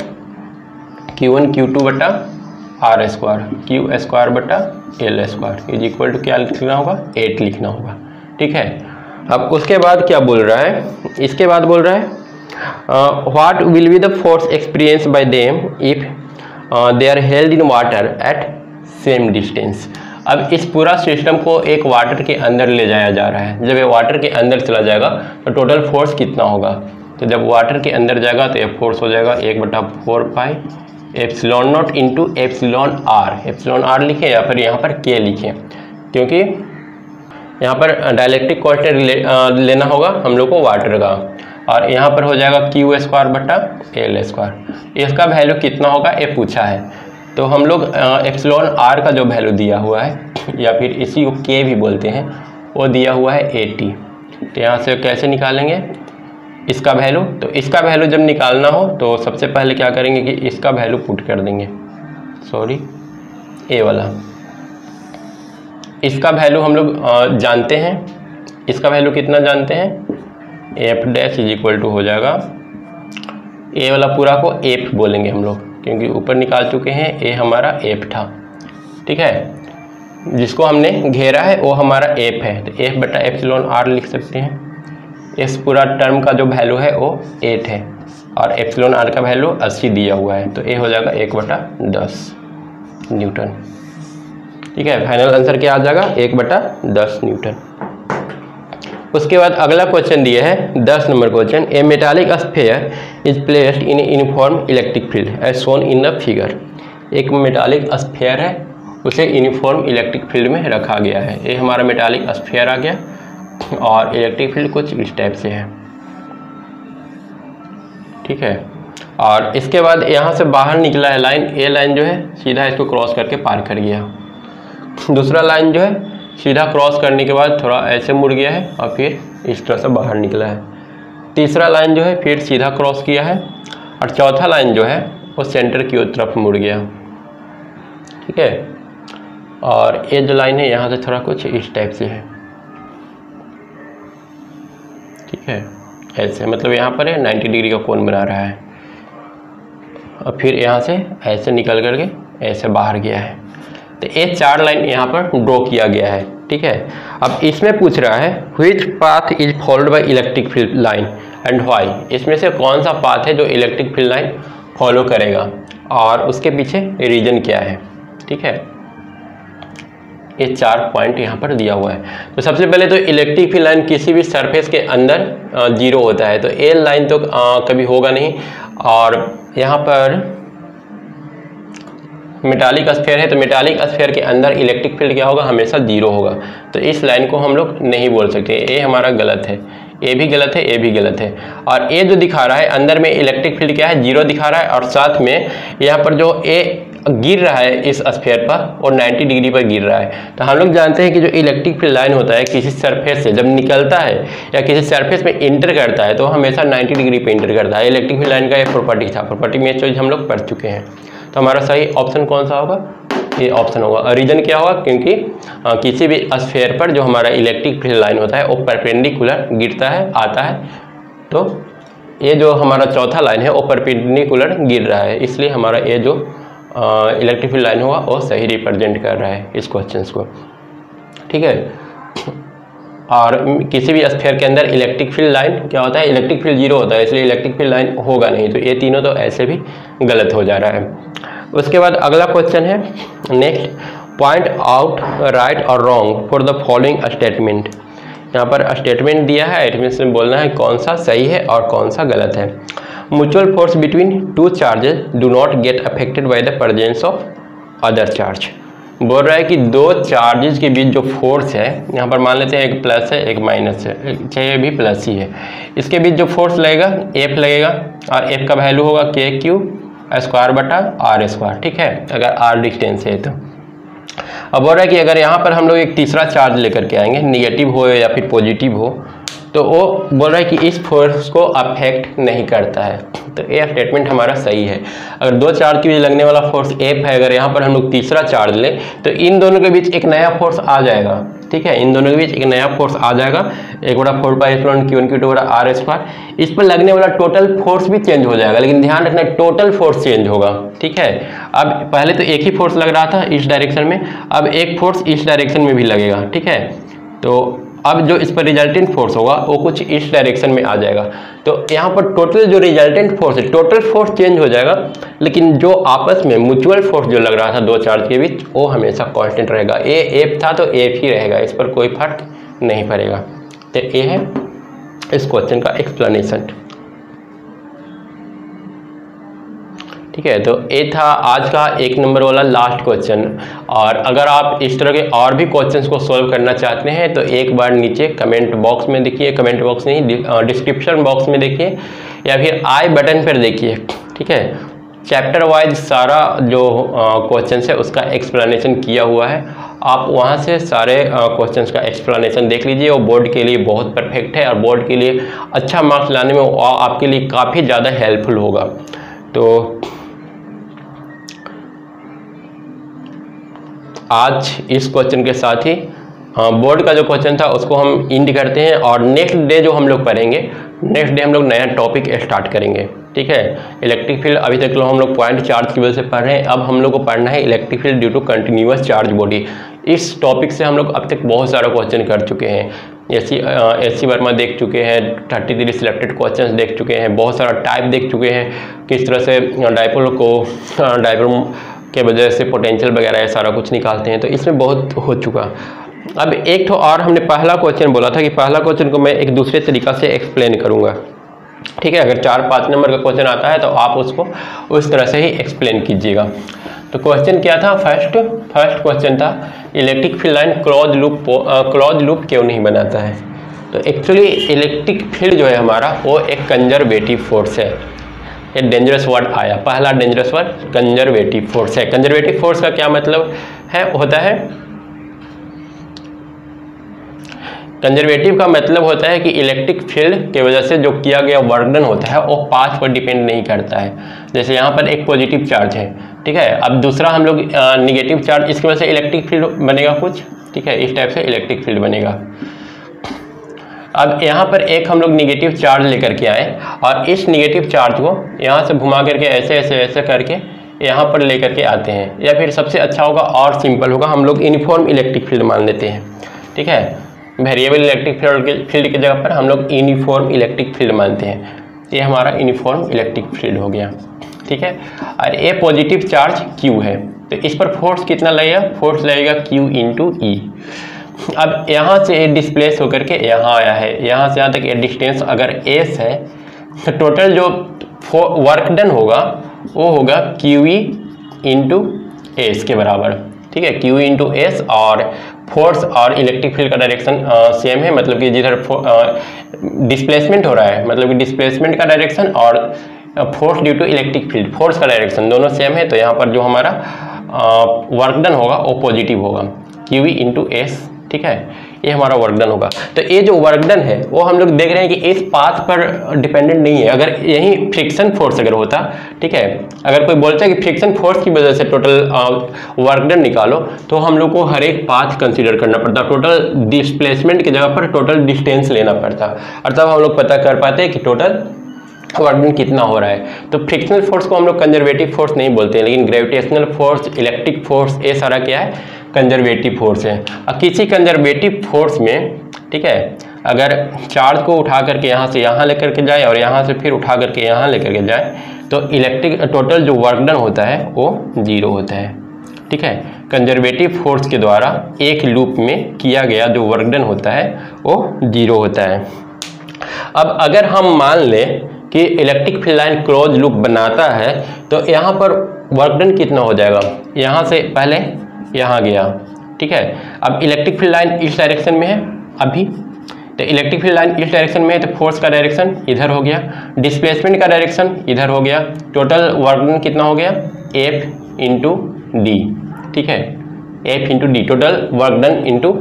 A: Q1 Q2 बटा R स्क्वायर Q स्क्वायर बटा L square is equal to क्या लिखना होगा, 8 लिखना होगा। ठीक है, अब उसके बाद क्या बोल रहा है, इसके बाद बोल रहा है what will be the force experience by them if they are held in water at same distance. अब इस पूरा सिस्टम को एक वाटर के अंदर ले जाया जा रहा है। जब ये वाटर के अंदर चला जाएगा तो टोटल फोर्स कितना होगा, तो जब वाटर के अंदर जाएगा तो ये फोर्स हो जाएगा 1/4 pi epsilon naught into epsilon R. Epsilon R लिखें या फिर यहाँ पर के लिखें, क्योंकि यहाँ पर डाइलेक्ट्रिक कांस्टेंट लेना होगा हम लोग को वाटर का, और यहाँ पर हो जाएगा Q स्क्वायर बटा L स्क्वायर। इसका वैल्यू कितना होगा ये पूछा है, तो हम लोग एप्सिलॉन आर का जो वैल्यू दिया हुआ है या फिर इसी को के भी बोलते हैं वो दिया हुआ है 80। तो यहाँ से कैसे निकालेंगे इसका वैल्यू? तो इसका वैल्यू जब निकालना हो तो सबसे पहले क्या करेंगे कि इसका वैल्यू पुट कर देंगे, सॉरी ए वाला। इसका वैल्यू हम लोग जानते हैं, इसका वैल्यू कितना जानते हैं, F dash is equal to हो जाएगा, ए वाला पूरा को एफ बोलेंगे हम लोग क्योंकि ऊपर निकाल चुके हैं, ए हमारा एफ था, ठीक है। जिसको हमने घेरा है वो हमारा एफ है, तो एफ बटा एप्सिलॉन आर लिख सकते हैं। इस पूरा टर्म का जो वैल्यू है वो 8 है और एप्सिलॉन आर का वैल्यू 80 दिया हुआ है, तो ए हो जाएगा 1/10 न्यूटन, ठीक है। फाइनल आंसर क्या आ जाएगा, 1/10 न्यूटन। उसके बाद अगला क्वेश्चन दिया है 10 number question, a metallic sphere is placed in uniform electric field as shown in the figure. एक मेटालिक स्फीयर है, उसे यूनिफॉर्म इलेक्ट्रिक फील्ड में रखा गया है। ये हमारा मेटालिक स्फीयर आ गया और इलेक्ट्रिक फील्ड कुछ इस टाइप से है, ठीक है। और इसके बाद यहाँ से बाहर निकला है लाइन, ए लाइन जो है सीधा इसको क्रॉस करके पार कर गया। दूसरा लाइन जो है सीधा क्रॉस करने के बाद थोड़ा ऐसे मुड़ गया है और फिर इस तरह से बाहर निकला है। तीसरा लाइन जो है फिर सीधा क्रॉस किया है और चौथा लाइन जो है वो सेंटर की तरफ मुड़ गया, ठीक है। और ये जो लाइन है यहाँ से थोड़ा कुछ इस टाइप से है, ठीक है, ऐसे मतलब यहाँ पर है 90 डिग्री का कोण बना रहा है और फिर यहाँ से ऐसे निकल करके ऐसे बाहर गया है। तो ये 4 लाइन यहाँ पर ड्रॉ किया गया है, ठीक है। अब इसमें पूछ रहा है which path is followed by electric field line and why. इसमें से कौन सा पाथ है जो इलेक्ट्रिक फील्ड लाइन फॉलो करेगा और उसके पीछे रीजन क्या है, ठीक है। ये 4 पॉइंट यहाँ पर दिया हुआ है। तो सबसे पहले तो इलेक्ट्रिक फील्ड लाइन किसी भी सरफेस के अंदर 0 होता है, तो ए लाइन तो कभी होगा नहीं। और यहाँ पर मेटालिक स्फीयर है, तो मेटालिक स्फीयर के अंदर इलेक्ट्रिक फील्ड क्या होगा, हमेशा 0 होगा। तो इस लाइन को हम लोग नहीं बोल सकते, ए हमारा गलत है, ए भी गलत है, ए भी गलत है। और ए जो दिखा रहा है अंदर में इलेक्ट्रिक फील्ड क्या है, 0 दिखा रहा है और साथ में यहाँ पर जो ए गिर रहा है इस स्फीयर पर और 90 डिग्री पर गिर रहा है। तो हम लोग जानते हैं कि जो इलेक्ट्रिक फील्ड लाइन होता है किसी सरफेस से जब निकलता है या किसी सरफेस में इंटर करता है तो हमेशा 90 डिग्री पे इंटर करता है। इलेक्ट्रिक फील्ड लाइन का एक प्रॉपर्टी था, प्रॉपर्टी में चीज हम लोग पढ़ चुके हैं। तो हमारा सही ऑप्शन कौन सा होगा, ये ऑप्शन होगा। और रीजन क्या होगा, क्योंकि किसी भी स्फीयर पर जो हमारा इलेक्ट्रिक फील्ड लाइन होता है वो परपेंडिकुलर गिरता है आता है, तो ये जो हमारा चौथा लाइन है वो परपेंडिकुलर गिर रहा है, इसलिए हमारा ये जो इलेक्ट्रिक फील्ड लाइन होगा वो सही रिप्रेजेंट कर रहा है इस क्वेश्चन को, ठीक है। और किसी भी स्फीयर के अंदर इलेक्ट्रिक फील्ड लाइन क्या होता है, इलेक्ट्रिक फील्ड 0 होता है, इसलिए इलेक्ट्रिक फील्ड लाइन होगा नहीं। तो ये तीनों तो ऐसे भी गलत हो जा रहा है। उसके बाद अगला क्वेश्चन है नेक्स्ट, पॉइंट आउट राइट और wrong for the following statement. यहाँ पर स्टेटमेंट दिया है, इसमें बोलना है कौन सा सही है और कौन सा गलत है। Mutual force between 2 charges do not get affected by the presence of other charge. बोल रहा है कि 2 चार्जेस के बीच जो फोर्स है, यहाँ पर मान लेते हैं एक प्लस है एक माइनस है, चाहे भी प्लस ही है, इसके बीच जो फोर्स लगेगा एफ लगेगा और एफ का वैल्यू होगा KQ² ठीक है, अगर आर डिस्टेंस है तो। अब बोल रहा है कि अगर यहाँ पर हम लोग एक तीसरा चार्ज लेकर के आएंगे, निगेटिव हो या फिर पॉजिटिव हो, तो वो बोल रहा है कि इस फोर्स को अफेक्ट नहीं करता है। तो ये स्टेटमेंट हमारा सही है। अगर 2 चार्ज के बीच लगने वाला फोर्स एफ है, अगर यहाँ पर हम लोग तीसरा चार्ज लें तो इन दोनों के बीच एक नया फोर्स आ जाएगा, ठीक है, इन दोनों के बीच एक नया फोर्स आ जाएगा, 1/4πε Q1Q2/r²। इस पर लगने वाला टोटल फोर्स भी चेंज हो जाएगा, लेकिन ध्यान रखना टोटल फोर्स चेंज होगा, ठीक है। अब पहले तो एक ही फोर्स लग रहा था इस डायरेक्शन में, अब एक फोर्स इस डायरेक्शन में भी लगेगा, ठीक है। तो अब जो इस पर रिजल्टेंट फोर्स होगा वो कुछ इस डायरेक्शन में आ जाएगा। तो यहाँ पर टोटल जो रिजल्टेंट फोर्स है, टोटल फोर्स चेंज हो जाएगा, लेकिन जो आपस में म्यूचुअल फोर्स जो लग रहा था 2 चार्ज के बीच वो हमेशा कांस्टेंट रहेगा। ए एफ था तो एफ ही रहेगा, इस पर कोई फर्क नहीं पड़ेगा। तो ये है इस क्वेश्चन का एक्सप्लेनेशन, ठीक है। तो ये था आज का 1 नंबर वाला लास्ट क्वेश्चन। और अगर आप इस तरह के और भी क्वेश्चंस को सॉल्व करना चाहते हैं तो एक बार नीचे कमेंट बॉक्स में देखिए, कमेंट बॉक्स नहीं डिस्क्रिप्शन बॉक्स में देखिए या फिर आई बटन पर देखिए, ठीक है। चैप्टर वाइज सारा जो क्वेश्चन है उसका एक्सप्लेनेशन किया हुआ है। आप वहाँ से सारे क्वेश्चंस का एक्सप्लेनेशन देख लीजिए। वो बोर्ड के लिए बहुत परफेक्ट है और बोर्ड के लिए अच्छा मार्क्स लाने में आपके लिए काफ़ी ज़्यादा हेल्पफुल होगा। तो आज इस क्वेश्चन के साथ ही बोर्ड का जो क्वेश्चन था उसको हम इंड करते हैं और नेक्स्ट डे जो हम लोग पढ़ेंगे, नेक्स्ट डे हम लोग नया टॉपिक स्टार्ट करेंगे। ठीक है, इलेक्ट्रिक फील्ड अभी तक हम लोग पॉइंट चार्ज की वजह से पढ़ रहे हैं, अब हम लोग को पढ़ना है electric field due to continuous charge body. इस टॉपिक से हम लोग अब तक बहुत सारा क्वेश्चन कर चुके हैं। एस.सी. वर्मा देख चुके हैं, 33 सिलेक्टेड क्वेश्चंस देख चुके हैं, बहुत सारा टाइप देख चुके हैं, किस तरह से डायपोल के वजह से पोटेंशियल वगैरह है सारा कुछ निकालते हैं, तो इसमें बहुत हो चुका। अब एक तो और हमने पहला क्वेश्चन बोला था कि पहला क्वेश्चन को मैं एक दूसरे तरीका से एक्सप्लेन करूंगा। ठीक है, अगर 4-5 नंबर का क्वेश्चन आता है तो आप उसको उस तरह से ही एक्सप्लेन कीजिएगा। तो क्वेश्चन क्या था? फर्स्ट क्वेश्चन था electric field line close loop क्यों नहीं बनाता है। तो एक्चुअली इलेक्ट्रिक फील्ड जो है हमारा वो एक कंजर्वेटिव फोर्स है। ये डेंजरस वर्ड आया, पहला डेंजरस वर्ड कंजर्वेटिव फोर्स है। कंजर्वेटिव फोर्स का क्या मतलब होता है? कंजर्वेटिव का मतलब होता है कि इलेक्ट्रिक फील्ड के वजह से जो किया गया वर्क डन होता है वो पाथ पर डिपेंड नहीं करता है। जैसे यहाँ पर एक पॉजिटिव चार्ज है, ठीक है, अब दूसरा हम लोग निगेटिव चार्ज, इसकी वजह से इलेक्ट्रिक फील्ड बनेगा कुछ, ठीक है, इस टाइप से इलेक्ट्रिक फील्ड बनेगा। अब यहाँ पर एक हम लोग निगेटिव चार्ज लेकर के आए और इस निगेटिव चार्ज को यहाँ से घुमा करके ऐसे ऐसे ऐसे करके यहाँ पर लेकर के आते हैं, या फिर सबसे अच्छा होगा और सिंपल होगा, हम लोग यूनिफॉर्म इलेक्ट्रिक फील्ड मान लेते हैं। ठीक है, वेरिएबल इलेक्ट्रिक फील्ड की जगह पर हम लोग यूनिफॉर्म इलेक्ट्रिक फील्ड मानते हैं। ये हमारा यूनिफॉर्म इलेक्ट्रिक फील्ड हो गया। ठीक है, और ये पॉजिटिव चार्ज Q है, तो इस पर फोर्स कितना लगेगा? फोर्स लगेगा Q इंटू E। अब यहाँ से डिस्प्लेस होकर के यहाँ आया है, यहाँ से यहाँ तक ये डिस्टेंस अगर S है तो टोटल जो वर्क डन होगा वो होगा QE इंटू S के बराबर। ठीक है, QE इंटू S, और फोर्स और इलेक्ट्रिक फील्ड का डायरेक्शन सेम है, मतलब कि जिधर डिस्प्लेसमेंट हो रहा है, मतलब कि डिस्प्लेसमेंट का डायरेक्शन और force due to electric field, force का डायरेक्शन दोनों सेम है, तो यहाँ पर जो हमारा वर्क डन होगा वो पॉजिटिव होगा, QE इंटू S। ठीक है, ये हमारा वर्क डन होगा। तो ये जो वर्क डन है वो हम लोग देख रहे हैं कि इस पाथ पर डिपेंडेंट नहीं है। अगर यही फ्रिक्शन फोर्स अगर होता, ठीक है, अगर कोई बोलता है कि फ्रिक्शन फोर्स की वजह से टोटल वर्क डन निकालो, तो हम लोग को हर एक पाथ कंसीडर करना पड़ता, टोटल डिस्प्लेसमेंट की जगह पर टोटल डिस्टेंस लेना पड़ता, और तब हम लोग पता कर पाते हैं कि टोटल वर्क डन कितना हो रहा है। तो फ्रिक्शनल फोर्स को हम लोग कंजर्वेटिव फोर्स नहीं बोलते हैं, लेकिन ग्रेविटेशनल फोर्स, इलेक्ट्रिक फोर्स, ये सारा क्या है? कंजर्वेटिव फोर्स है। और किसी कंजर्वेटिव फोर्स में, ठीक है, अगर चार्ज को उठा करके यहाँ से यहाँ लेकर के जाए और यहाँ से फिर उठा करके यहाँ लेकर के जाए, तो इलेक्ट्रिक टोटल जो वर्क डन होता है वो 0 होता है। ठीक है, कंजर्वेटिव फोर्स के द्वारा एक लूप में किया गया जो वर्क डन होता है वो 0 होता है। अब अगर हम मान लें कि electric field line close loop बनाता है, तो यहाँ पर वर्क डन कितना हो जाएगा? यहाँ से पहले यहाँ गया, ठीक है, अब इलेक्ट्रिक फील्ड लाइन इस डायरेक्शन में है अभी, तो इलेक्ट्रिक फील्ड लाइन इस डायरेक्शन में है, तो फोर्स का डायरेक्शन इधर हो गया, डिस्प्लेसमेंट का डायरेक्शन इधर हो गया, टोटल वर्क डन कितना हो गया? F into D. ठीक है, F into D, total work done into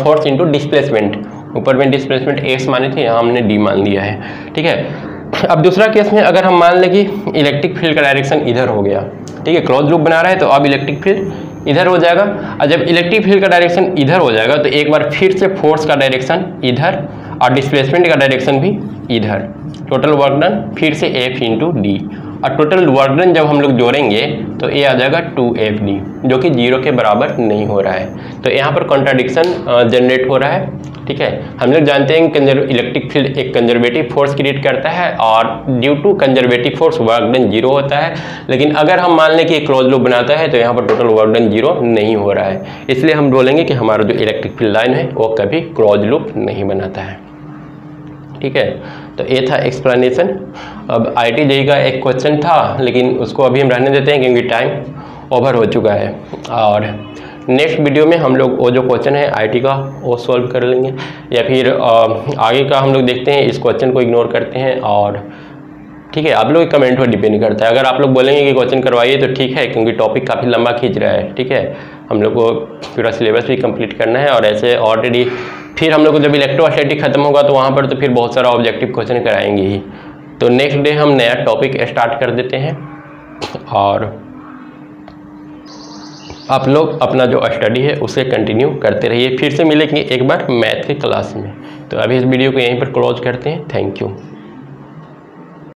A: force into displacement, ऊपर में डिस्प्लेसमेंट S माने थे, यहाँ हमने D मान लिया है। ठीक है, अब दूसरा केस में अगर हम मान लें कि इलेक्ट्रिक फील्ड का डायरेक्शन इधर हो गया, ठीक है, क्लोज लूप बना रहा है, तो अब इलेक्ट्रिक फील्ड इधर हो जाएगा, और जब इलेक्ट्रिक फील्ड का डायरेक्शन इधर हो जाएगा तो एक बार फिर से फोर्स का डायरेक्शन इधर और डिस्प्लेसमेंट का डायरेक्शन भी इधर, टोटल वर्क डन फिर से F इंटू डी, और टोटल वर्क डन जब हम लोग जोड़ेंगे तो ये आ जाएगा 2FD, जो कि 0 के बराबर नहीं हो रहा है। तो यहाँ पर कॉन्ट्राडिक्शन जनरेट हो रहा है। ठीक है, हम लोग जानते हैं कि इलेक्ट्रिक फील्ड एक कंजर्वेटिव फोर्स क्रिएट करता है और due to conservative force work done 0 होता है, लेकिन अगर हम मान लें कि एक क्लोज लूप बनाता है तो यहाँ पर टोटल वर्क डन 0 नहीं हो रहा है, इसलिए हम बोलेंगे कि हमारा जो इलेक्ट्रिक फील्ड लाइन है वो कभी क्लोज लूप नहीं बनाता है। ठीक है, तो ये था एक्सप्लेनेशन। अब IIT JEE का एक क्वेश्चन था, लेकिन उसको अभी हम रहने देते हैं क्योंकि टाइम ओवर हो चुका है, और नेक्स्ट वीडियो में हम लोग वो जो क्वेश्चन है IIT का वो सॉल्व कर लेंगे, या फिर आगे का हम लोग देखते हैं, इस क्वेश्चन को इग्नोर करते हैं और ठीक है, आप लोग के कमेंट पर डिपेंड करता है। अगर आप लोग बोलेंगे कि क्वेश्चन करवाइए तो ठीक है, क्योंकि टॉपिक काफ़ी लंबा खींच रहा है। ठीक है, हम लोग को पूरा सिलेबस भी कंप्लीट करना है, और ऐसे ऑलरेडी फिर हम लोग को जब इलेक्ट्रोस्टैटिक खत्म होगा तो वहाँ पर तो फिर बहुत सारा ऑब्जेक्टिव क्वेश्चन कराएंगे ही। तो नेक्स्ट डे हम नया टॉपिक स्टार्ट कर देते हैं, और आप लोग अपना जो स्टडी है उसे कंटिन्यू करते रहिए। फिर से मिलेंगे एक बार मैथ की क्लास में। तो अभी इस वीडियो को यहीं पर क्लोज करते हैं। Thank you.